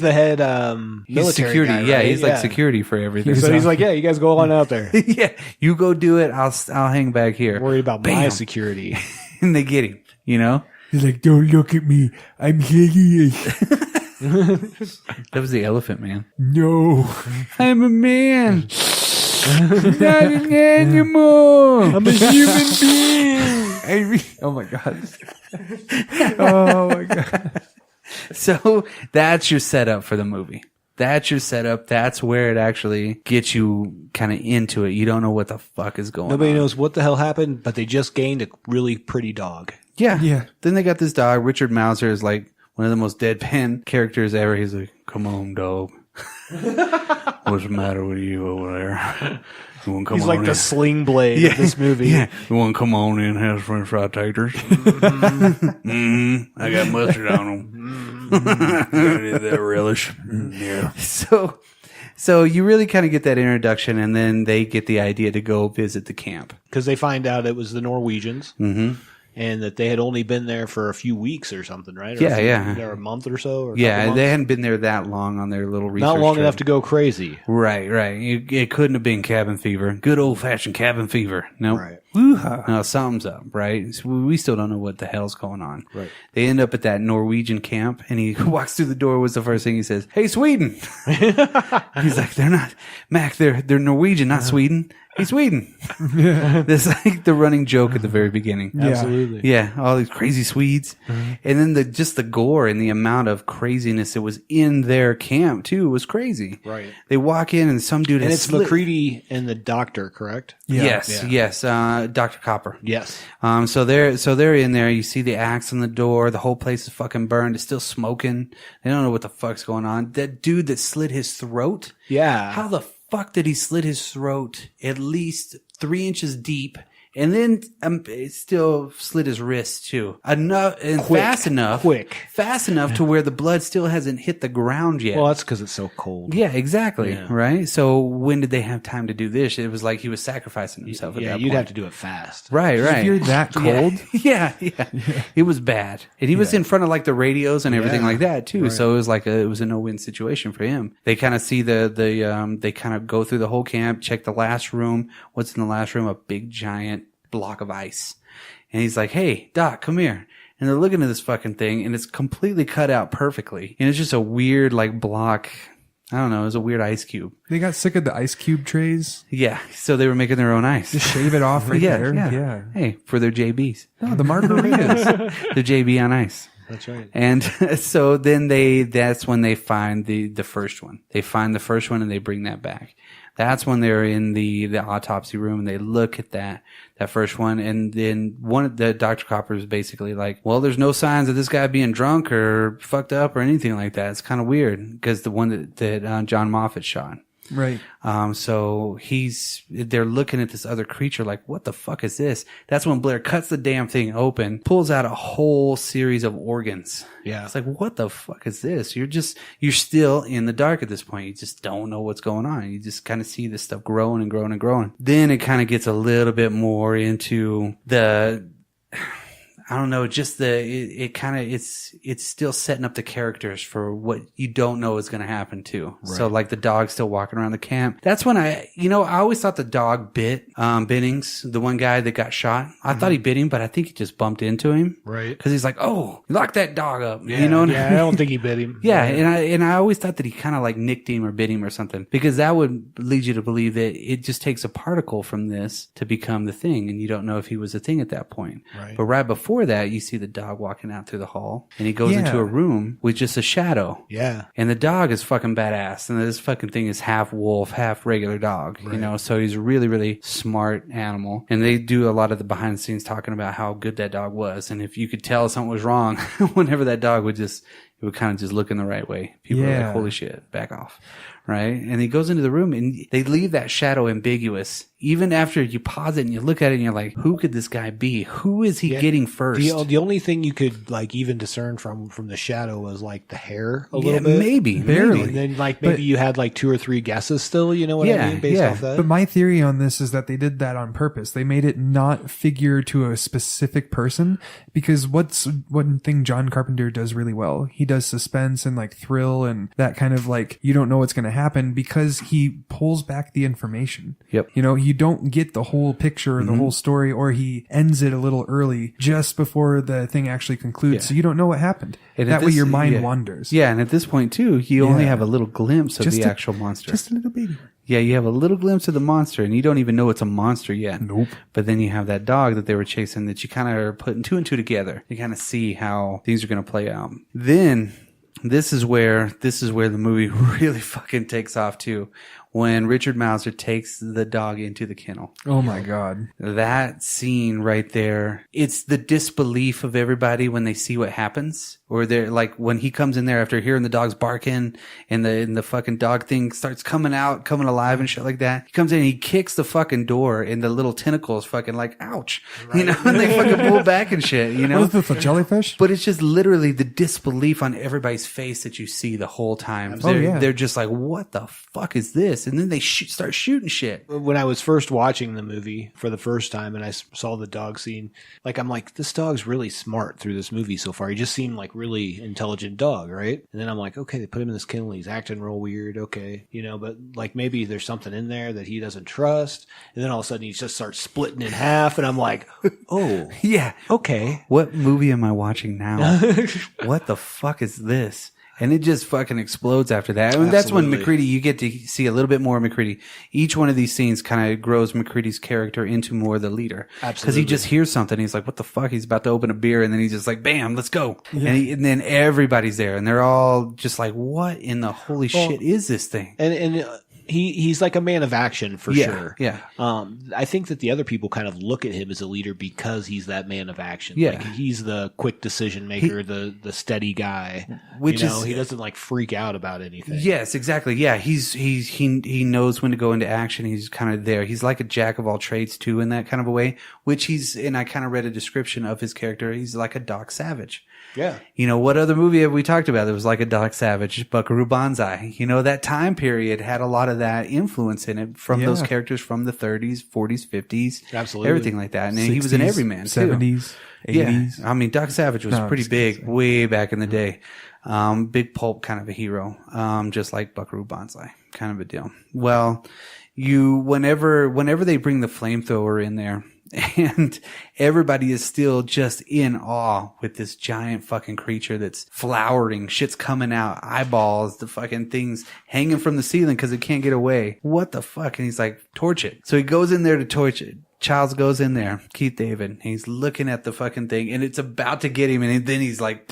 the head military security. guy, Yeah, right? he's like security for everything. So he's like, yeah, you guys go on out there. Yeah, you go do it. I'll hang back here. Worried about my Bam. security. And they get him, you know? He's like, don't look at me. I'm hideous. That was the elephant man. No. I'm a man. Not an animal. I'm a human being. Oh my God. Oh my God. So that's your setup for the movie. That's your setup. That's where it actually gets you kind of into it. You don't know what the fuck is going on. Nobody knows what the hell happened, but they just gained a really pretty dog. Yeah. Yeah. Then they got this dog. Richard Mauser is like one of the most deadpan characters ever. He's like, come on, dog. What's the matter with you over there? You want to come He's on like in? the sling blade of this movie. Yeah. You want to come on in and have some french fry taters? I got mustard on them. That relish. Yeah. So you really kind of get that introduction, and then they get the idea to go visit the camp. Because they find out it was the Norwegians. Mm-hmm. And that they had only been there for a few weeks or something, right? Or Yeah. Or a month or so? Or They hadn't been there that long on their little research Not long trip. enough to go crazy. Right. It couldn't have been cabin fever. Good old-fashioned cabin fever. No. Nope. Right. No, something's up, right? So we still don't know what the hell's going on. Right. They end up at that Norwegian camp, and he walks through the door. What's the first thing he says? Hey, Sweden! He's like, they're not, Mac, they're Norwegian, not Sweden. Hey, Sweden! That's like the running joke at the very beginning. Yeah. Absolutely. Yeah, all these crazy Swedes. And then just the gore and the amount of craziness that was in their camp, too, was crazy. Right. They walk in, and some dude And has it's slit- McCready and the doctor, correct? Yeah. Yes. Dr. Copper. Yes. So they're in there. You see the axe on the door. The whole place is fucking burned. It's still smoking. They don't know what the fuck's going on. That dude that slit his throat. Yeah. How the fuck did he slit his throat at least 3 inches deep? And then it still slit his wrist too. Fast enough to where the blood still hasn't hit the ground yet. Well, that's because it's so cold. Yeah, exactly. Yeah. Right. So when did they have time to do this? It was like he was sacrificing himself. At Yeah, that you'd point. have to do it fast. Right. If you're that cold. Yeah. It was bad. And he was in front of like the radios and everything Yeah. like that too. Right. So it was like it was a no-win situation for him. They kind of see they kind of go through the whole camp, check the last room. What's in the last room? A big giant block of ice. And he's like, hey, Doc, come here. And they're looking at this fucking thing, and it's completely cut out perfectly. And it's just a weird like block. I don't know. It was a weird ice cube. They got sick of the ice cube trays. Yeah. So they were making their own ice. Just shave it off right there. Yeah. Hey, for their JBs. No, the margaritas. Their JB on ice. That's right. And so then that's when they find the first one. They find the first one and they bring that back. That's when they're in the autopsy room and they look at that first one. And then one of the Dr. Copper is basically like, well, there's no signs of this guy being drunk or fucked up or anything like that. It's kind of weird because the one that John Moffat shot. Right. So they're looking at this other creature like, what the fuck is this? That's when Blair cuts the damn thing open, pulls out a whole series of organs. Yeah. It's like, what the fuck is this? You're still in the dark at this point. You just don't know what's going on. You just kind of see this stuff growing and growing and growing. Then it kind of gets a little bit more into I don't know, just it's still setting up the characters for what you don't know is going to happen too. Right. So like the dog's still walking around the camp. That's when I always thought the dog bit, Bennings, the one guy that got shot. I thought he bit him, but I think he just bumped into him. Right. Cause he's like, oh, lock that dog up. Yeah, you know? I don't think he bit him. Yeah. And I always thought that he kind of like nicked him or bit him or something, because that would lead you to believe that it just takes a particle from this to become the thing. And you don't know if he was a thing at that point. Right. But right before that, you see the dog walking out through the hall and he goes into a room with just a shadow. Yeah. And the dog is fucking badass. And this fucking thing is half wolf, half regular dog, so he's a really, really smart animal. And they do a lot of the behind the scenes talking about how good that dog was. And if you could tell something was wrong, whenever that dog would kind of just look in the right way. People are like, holy shit, back off. Right. And he goes into the room and they leave that shadow ambiguous. even after you pause it and you look at it and you're like, who could this guy be? Who is he getting first? The only thing you could like even discern from the shadow was like the hair a little bit. Maybe. Barely. And then like maybe you had like 2 or 3 guesses still, you know what I mean? Based off that. But my theory on this is that they did that on purpose. They made it not figure to a specific person, because what's one thing John Carpenter does really well? He does suspense and like thrill and that kind of like, you don't know what's going to happen, because he pulls back the information. Yep. You know, you don't get the whole picture or the whole story, or he ends it a little early just before the thing actually concludes. So you don't know what happened. And that way your mind wanders. Yeah. And at this point too, you only have a little glimpse of Just the a- actual monster. Just a little baby. Yeah, you have a little glimpse of the monster, and you don't even know it's a monster yet. Nope. But then you have that dog that they were chasing that you kind of are putting 2 and 2 together. You kind of see how things are going to play out. Then this is where the movie really fucking takes off too. When Richard Mauser takes the dog into the kennel. Oh my God. That scene right there, it's the disbelief of everybody when they see what happens. Or they're like, when he comes in there after hearing the dogs barking and the fucking dog thing starts coming alive and shit like that. He comes in and he kicks the fucking door and the little tentacles fucking like, ouch. Right. You know, and they fucking pull back and shit, you know? What is this, a jellyfish? But it's just literally the disbelief on everybody's face that you see the whole time. They're just like, what the fuck is this? And then they start shooting shit. When I was first watching the movie for the first time and I saw the dog scene, like, I'm like, this dog's really smart through this movie so far. He just seemed like really intelligent dog, right? And then I'm like, okay, they put him in this kennel. He's acting real weird. Okay. You know, but like maybe there's something in there that he doesn't trust. And then all of a sudden he just starts splitting in half. And I'm like, oh, yeah. Okay. What movie am I watching now? What the fuck is this? And it just fucking explodes after that. I mean, that's when McCready, you get to see a little bit more of McCready. Each one of these scenes kind of grows McCready's character into more the leader. Absolutely. Because he just hears something. He's like, what the fuck? He's about to open a beer. And then he's just like, bam, let's go. Yeah. And then everybody's there. And they're all just like, what in the holy shit is this thing? And he's like a man of action for sure. Yeah. I think that the other people kind of look at him as a leader because he's that man of action. Yeah. Like he's the quick decision maker, the steady guy. Which he doesn't like freak out about anything. Yes, exactly. Yeah. He knows when to go into action. He's kind of there. He's like a jack of all trades too in that kind of a way, which and I kind of read a description of his character. He's like a Doc Savage. Yeah. You know, what other movie have we talked about that was like a Doc Savage? Buckaroo Banzai. You know, that time period had a lot of that influence in it from those characters from the 30s, 40s, 50s. Absolutely. Everything like that. And 60s, he was an everyman too. 70s, 80s. Yeah. I mean, Doc Savage was pretty big way back in the day. Big pulp kind of a hero. Just like Buckaroo Banzai. Kind of a deal. Well, whenever they bring the flamethrower in there, and everybody is still just in awe with this giant fucking creature that's flowering. Shit's coming out. Eyeballs. The fucking things hanging from the ceiling because it can't get away. What the fuck? And he's like, torch it. So he goes in there to torch it. Childs goes in there. Keith David. And he's looking at the fucking thing and it's about to get him. And then he's like...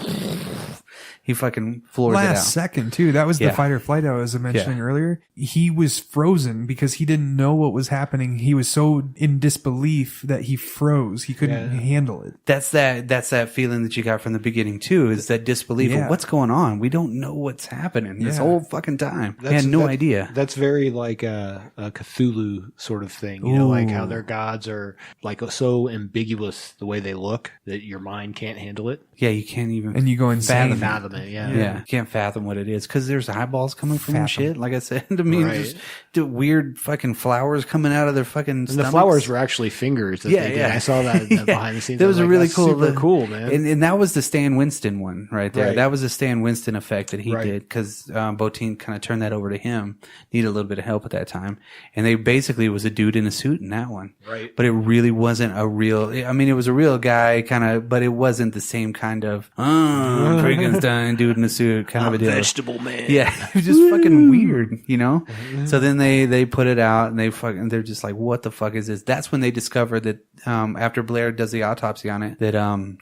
He fucking floors it out. Last second, too. That was the fight or flight I was mentioning earlier. He was frozen because he didn't know what was happening. He was so in disbelief that he froze. He couldn't handle it. That's that feeling that you got from the beginning, too, is that disbelief of what's going on. We don't know what's happening this whole fucking time. I had no idea. That's very like a Cthulhu sort of thing. You know, like how their gods are like so ambiguous the way they look that your mind can't handle it. Yeah, you can't even... And you go insane. Fathom it, Yeah, you can't fathom what it is because there's eyeballs coming from them shit. Like I said, I mean, just weird fucking flowers coming out of their fucking stomachs. And the flowers were actually fingers. That they did. I saw that behind the scenes. That was a really cool, super cool, man. And that was the Stan Winston one right there. Right. That was the Stan Winston effect that he did because Bottin kind of turned that over to him. Needed a little bit of help at that time, and they basically was a dude in a suit in that one. Right. But it really wasn't a real. I mean, it was a real guy kind of, but it wasn't the same kind of Frankenstein dude in a suit kind of a deal. Vegetable man. Yeah, it was just fucking weird, you know? So then they put it out and they're just like, what the fuck is this? That's when they discovered that, after Blair does the autopsy on it, that,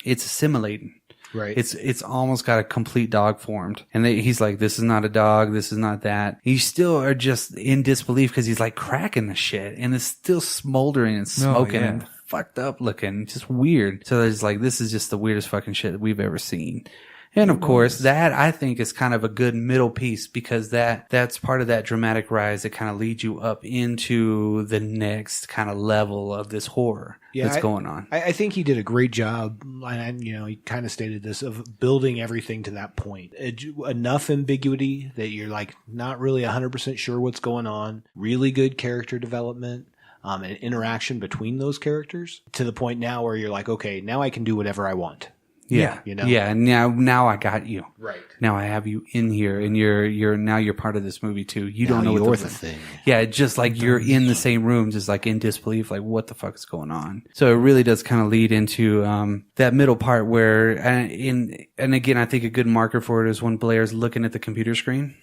it's assimilating. Right. It's almost got a complete dog formed. And he's like, this is not a dog. This is not that. You still are just in disbelief because he's like cracking the shit and it's still smoldering and smoking and fucked up looking. Just weird. So it's like, this is just the weirdest fucking shit that we've ever seen. And of course, that I think is kind of a good middle piece because that's part of that dramatic rise that kind of leads you up into the next kind of level of this horror that's going on. I think he did a great job, and he kind of stated this, of building everything to that point. Enough ambiguity that you're like not really 100% sure what's going on. Really good character development. And interaction between those characters to the point now where you're like, okay, now I can do whatever I want. Yeah. Yeah. Now I got you. Right. Now I have you in here and you're part of this movie too. You don't know what the thing. Yeah. Just like you're in the same room, just like in disbelief, like what the fuck is going on? So it really does kind of lead into, that middle part where, and again, I think a good marker for it is when Blair's looking at the computer screen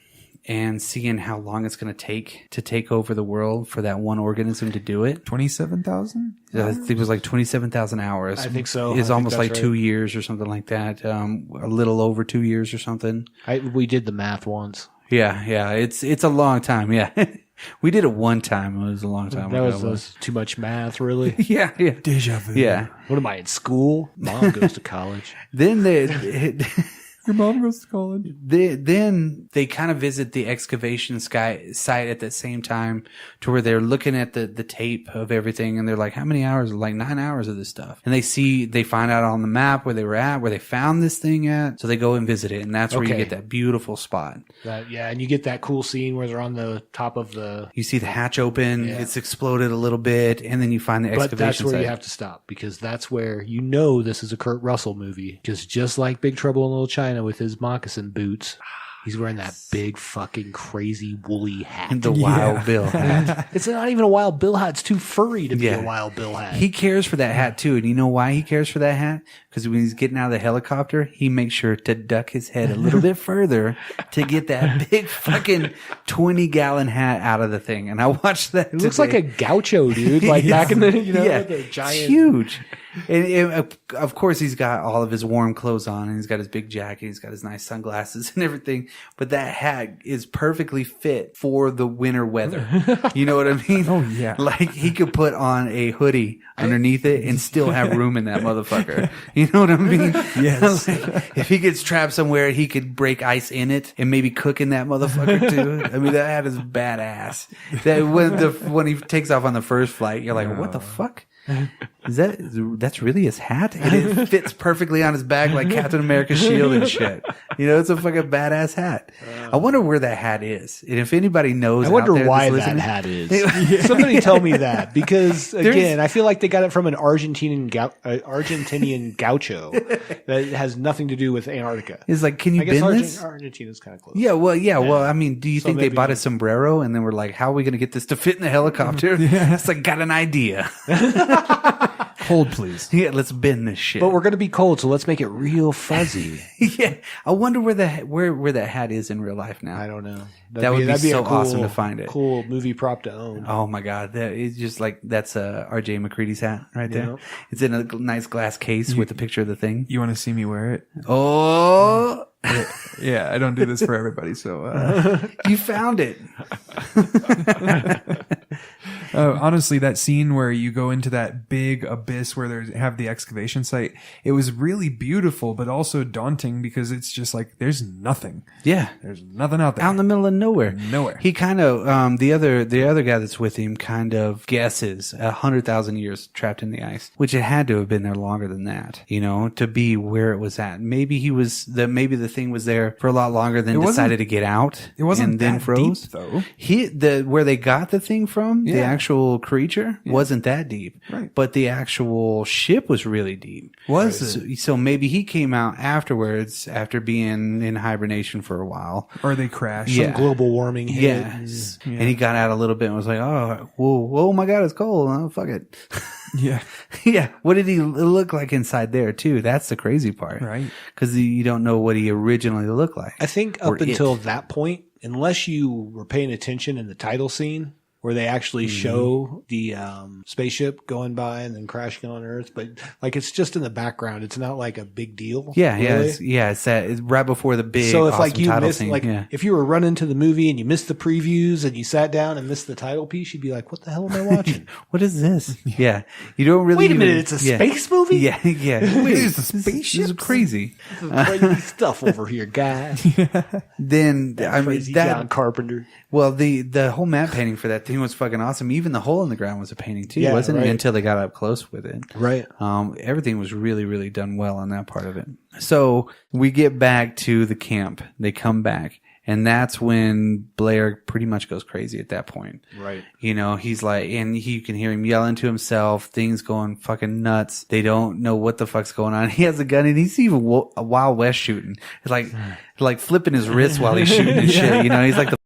and seeing how long it's going to take over the world for that one organism to do it. 27,000? I think it was like 27,000 hours. I think so. It's almost like right. 2 years or something like that. A little over 2 years or something. We did the math once. Yeah. It's a long time. Yeah. We did it one time. It was a long time ago. That was too much math, really. Yeah. Deja vu. Yeah. What am I, in school? Mom goes to college. Then Your mom goes to college. Then they kind of visit the excavation site at the same time to where they're looking at the tape of everything and they're like, how many hours? Like 9 hours of this stuff. And they find out on the map where they were at, where they found this thing at. So they go and visit it. And that's where you get that beautiful spot. And you get that cool scene where they're on the top of the... You see the hatch open. Yeah. It's exploded a little bit. And then you find the excavation site. But that's where you have to stop because that's where this is a Kurt Russell movie. Because just like Big Trouble in Little China, with his moccasin boots, he's wearing that big fucking crazy woolly hat. And the Wild Bill hat. It's not even a Wild Bill hat. It's too furry to be a Wild Bill hat. He cares for that hat too. And you know why he cares for that hat? Because when he's getting out of the helicopter, he makes sure to duck his head a little bit further to get that big fucking 20-gallon hat out of the thing. And I watched that. It looks like a gaucho, dude. Like back in the, the giant. It's huge. And of course, he's got all of his warm clothes on, and he's got his big jacket, he's got his nice sunglasses and everything. But that hat is perfectly fit for the winter weather. You know what I mean? Oh, yeah. Like he could put on a hoodie underneath it and still have room in that motherfucker. You know what I mean? Yes. Like, if he gets trapped somewhere, he could break ice in it and maybe cook in that motherfucker too. I mean, that hat is badass. When he takes off on the first flight, you're like, what the fuck? That's really his hat? And it fits perfectly on his back like Captain America's shield and shit. It's a fucking badass hat. I wonder where that hat is. And if anybody knows, I wonder why that hat is. Somebody tell me that, because again, I feel like they got it from an Argentinian gaucho that has nothing to do with Antarctica. It's like, can you bend this? Argentina's kind of close. Yeah, well, I mean, do you think they bought a sombrero and then were like, how are we going to get this to fit in the helicopter? It's like, got an idea. Cold, please. Yeah, let's bend this shit. But we're going to be cold, so let's make it real fuzzy. Yeah, I wonder where that hat is in real life now. I don't know. That'd be so awesome to find it. Cool movie prop to own. Oh my god, it's just like that's R.J. McCready's hat right there. It's in a nice glass case with a picture of the thing. You want to see me wear it? Oh. Yeah, I don't do this for everybody, so you found it. Honestly, that scene where you go into that big abyss where they have the excavation site, it was really beautiful, but also daunting because it's just like there's nothing. Yeah, there's nothing out there, out in the middle of nowhere. Nowhere. He kind of the other guy that's with him kind of guesses 100,000 years trapped in the ice, which it had to have been there longer than that. To be where it was at. Maybe the thing was there for a lot longer than decided to get out. It wasn't and then that froze deep, though. Where they got the thing from, the actual creature wasn't that deep, right? But the actual ship was really deep. Was it? So maybe he came out afterwards after being in hibernation for a while, or they crashed. Some global warming hit. Yes, and he got out a little bit and was like, oh my god, it's cold. Oh, fuck it. Yeah. Yeah. What did he look like inside there too? That's the crazy part. Right. Because you don't know what he originally looked like. I think up until that point, unless you were paying attention in the title scene, where they actually show the spaceship going by and then crashing on Earth, but like it's just in the background. It's not like a big deal. Yeah, really. it's that it's right before the big. So if awesome like you title missed, scene. like if you were running to the movie and you missed the previews and you sat down and missed the title piece, you'd be like, "What the hell am I watching? What is this?" Yeah, you don't really. Wait a minute, it's a space movie. Yeah. Wait, There's a spaceship. This is crazy. This is crazy stuff over here, guy. Then I mean Crazy that. John Carpenter. Well, the whole matte painting for that thing was fucking awesome. Even the hole in the ground was a painting too, Yeah, wasn't right. it? Until they got up close with it. Right. Everything was really, really done well on that part of it. So we get back to the camp. They come back. And that's when Blair pretty much goes crazy at that point. Right. You know, he's like, and you can hear him yelling to himself, things going fucking nuts. They don't know what the fuck's going on. He has a gun and he's even a Wild West shooting. It's like flipping his wrist while he's shooting and shit. You know, he's like the